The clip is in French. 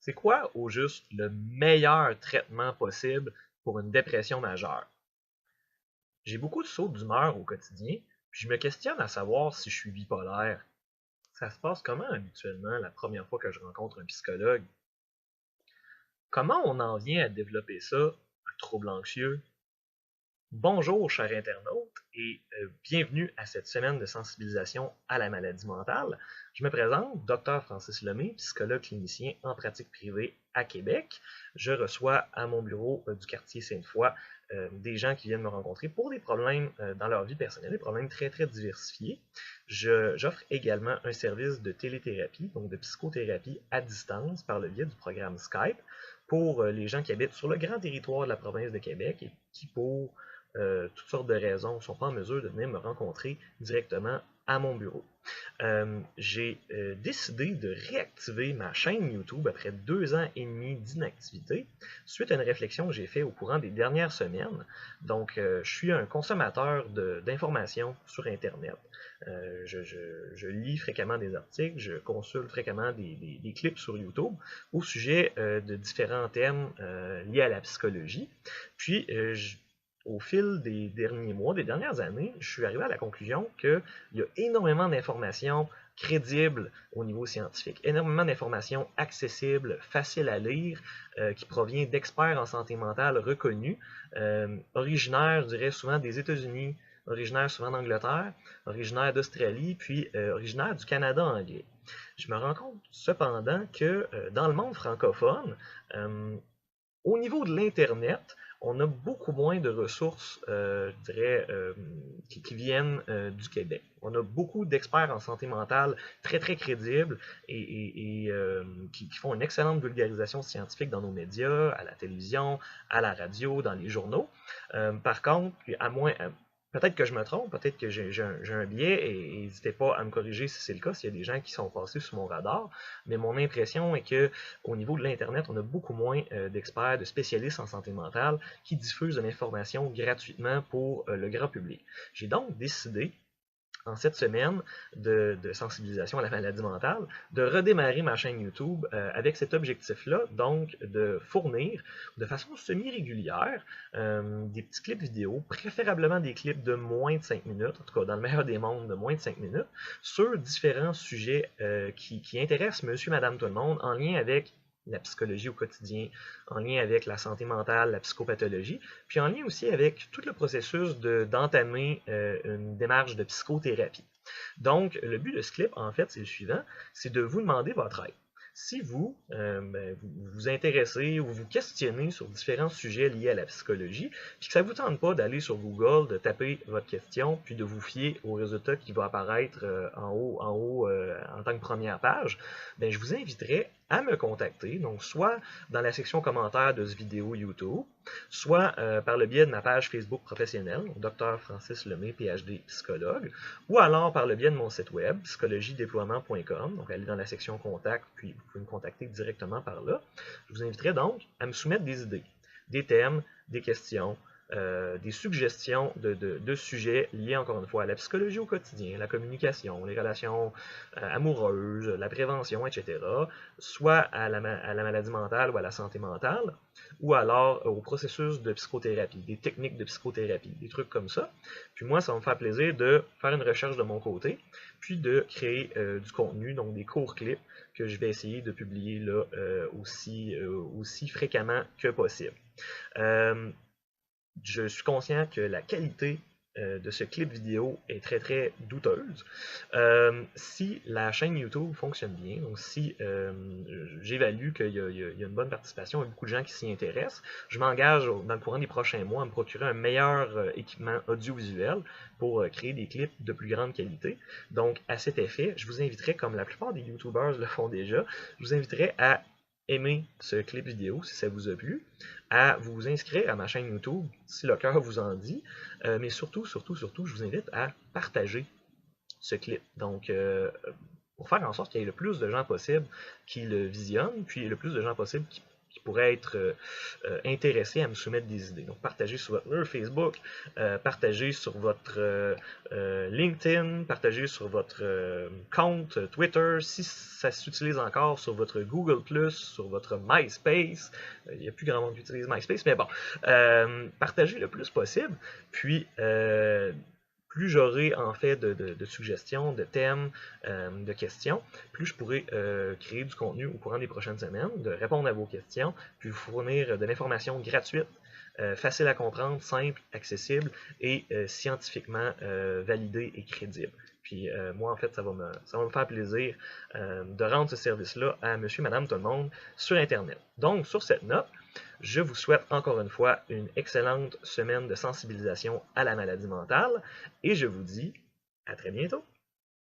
C'est quoi, au juste, le meilleur traitement possible pour une dépression majeure? J'ai beaucoup de sauts d'humeur au quotidien, puis je me questionne à savoir si je suis bipolaire. Ça se passe comment habituellement la première fois que je rencontre un psychologue? Comment on en vient à développer ça, un trouble anxieux? Bonjour, chers internautes, et bienvenue à cette semaine de sensibilisation à la maladie mentale. Je me présente, Dr Francis Lemay, psychologue clinicien en pratique privée à Québec. Je reçois à mon bureau du quartier Sainte-Foy des gens qui viennent me rencontrer pour des problèmes dans leur vie personnelle, des problèmes très, très diversifiés. J'offre également un service de téléthérapie, donc de psychothérapie à distance par le biais du programme Skype pour les gens qui habitent sur le grand territoire de la province de Québec et qui, pour toutes sortes de raisons, ne sont pas en mesure de venir me rencontrer directement à mon bureau. J'ai décidé de réactiver ma chaîne YouTube après 2 ans et demi d'inactivité suite à une réflexion que j'ai faite au courant des dernières semaines. Donc, je suis un consommateur d'informations sur Internet. Je lis fréquemment des articles, je consulte fréquemment des clips sur YouTube au sujet de différents thèmes liés à la psychologie. Puis, au fil des derniers mois, des dernières années, je suis arrivé à la conclusion qu'il y a énormément d'informations crédibles au niveau scientifique, énormément d'informations accessibles, faciles à lire, qui proviennent d'experts en santé mentale reconnus, originaires, je dirais souvent des États-Unis, originaires souvent d'Angleterre, originaires d'Australie, puis originaires du Canada anglais. Je me rends compte cependant que dans le monde francophone, au niveau de l'Internet, on a beaucoup moins de ressources, je dirais, qui viennent du Québec. On a beaucoup d'experts en santé mentale très, très crédibles et qui font une excellente vulgarisation scientifique dans nos médias, à la télévision, à la radio, dans les journaux. Par contre, à moins, peut-être que je me trompe, peut-être que j'ai un biais et n'hésitez pas à me corriger si c'est le cas, s'il y a des gens qui sont passés sous mon radar. Mais mon impression est que au niveau de l'Internet, on a beaucoup moins d'experts, de spécialistes en santé mentale qui diffusent de l'information gratuitement pour le grand public. J'ai donc décidé, en cette semaine de sensibilisation à la maladie mentale, de redémarrer ma chaîne YouTube avec cet objectif-là, donc de fournir de façon semi-régulière des petits clips vidéo, préférablement des clips de moins de 5 minutes, en tout cas dans le meilleur des mondes de moins de 5 minutes, sur différents sujets qui intéressent monsieur, madame, tout le monde en lien avec la psychologie au quotidien, en lien avec la santé mentale, la psychopathologie, puis en lien aussi avec tout le processus d'entamer une démarche de psychothérapie. Donc, le but de ce clip, en fait, c'est le suivant, c'est de vous demander votre aide. Si vous vous intéressez ou vous questionnez sur différents sujets liés à la psychologie, puis que ça ne vous tente pas d'aller sur Google, de taper votre question, puis de vous fier au résultat qui va apparaître en tant que première page, ben, je vous inviterai à me contacter, donc soit dans la section commentaires de ce vidéo YouTube, soit par le biais de ma page Facebook professionnelle, Dr Francis Lemay, PhD psychologue, ou alors par le biais de mon site web, psychologiedéploiement.com. Donc, allez dans la section contact, puis vous pouvez me contacter directement par là. Je vous inviterai donc à me soumettre des idées, des thèmes, des questions, des suggestions de sujets liés encore une fois à la psychologie au quotidien, la communication, les relations amoureuses, la prévention, etc., soit à la maladie mentale ou à la santé mentale, ou alors au processus de psychothérapie, des techniques de psychothérapie, des trucs comme ça. Puis moi, ça va me faire plaisir de faire une recherche de mon côté, puis de créer du contenu, donc des courts clips que je vais essayer de publier là aussi fréquemment que possible. Je suis conscient que la qualité de ce clip vidéo est très très douteuse. Si la chaîne YouTube fonctionne bien, donc si j'évalue qu'il y a une bonne participation, il y a beaucoup de gens qui s'y intéressent, je m'engage dans le courant des prochains mois à me procurer un meilleur équipement audiovisuel pour créer des clips de plus grande qualité. Donc à cet effet, je vous inviterai, comme la plupart des YouTubers le font déjà, je vous inviterai à aimer ce clip vidéo si ça vous a plu, à vous inscrire à ma chaîne YouTube si le cœur vous en dit, mais surtout, je vous invite à partager ce clip. Donc, pour faire en sorte qu'il y ait le plus de gens possible qui le visionnent, puis le plus de gens possible pourraient être intéressés à me soumettre des idées. Donc, partagez sur votre mur Facebook, partagez sur votre LinkedIn, partagez sur votre compte Twitter, si ça s'utilise encore, sur votre Google+, sur votre MySpace. Il n'y a plus grand monde qui utilise MySpace, mais bon. Partagez le plus possible, puis plus j'aurai en fait de suggestions, de thèmes, de questions, plus je pourrai créer du contenu au courant des prochaines semaines, de répondre à vos questions, puis vous fournir de l'information gratuite, facile à comprendre, simple, accessible et scientifiquement validée et crédible. Puis moi, en fait, ça va me faire plaisir de rendre ce service-là à monsieur, madame, tout le monde sur Internet. Donc, sur cette note, je vous souhaite encore une fois une excellente semaine de sensibilisation à la maladie mentale et je vous dis à très bientôt.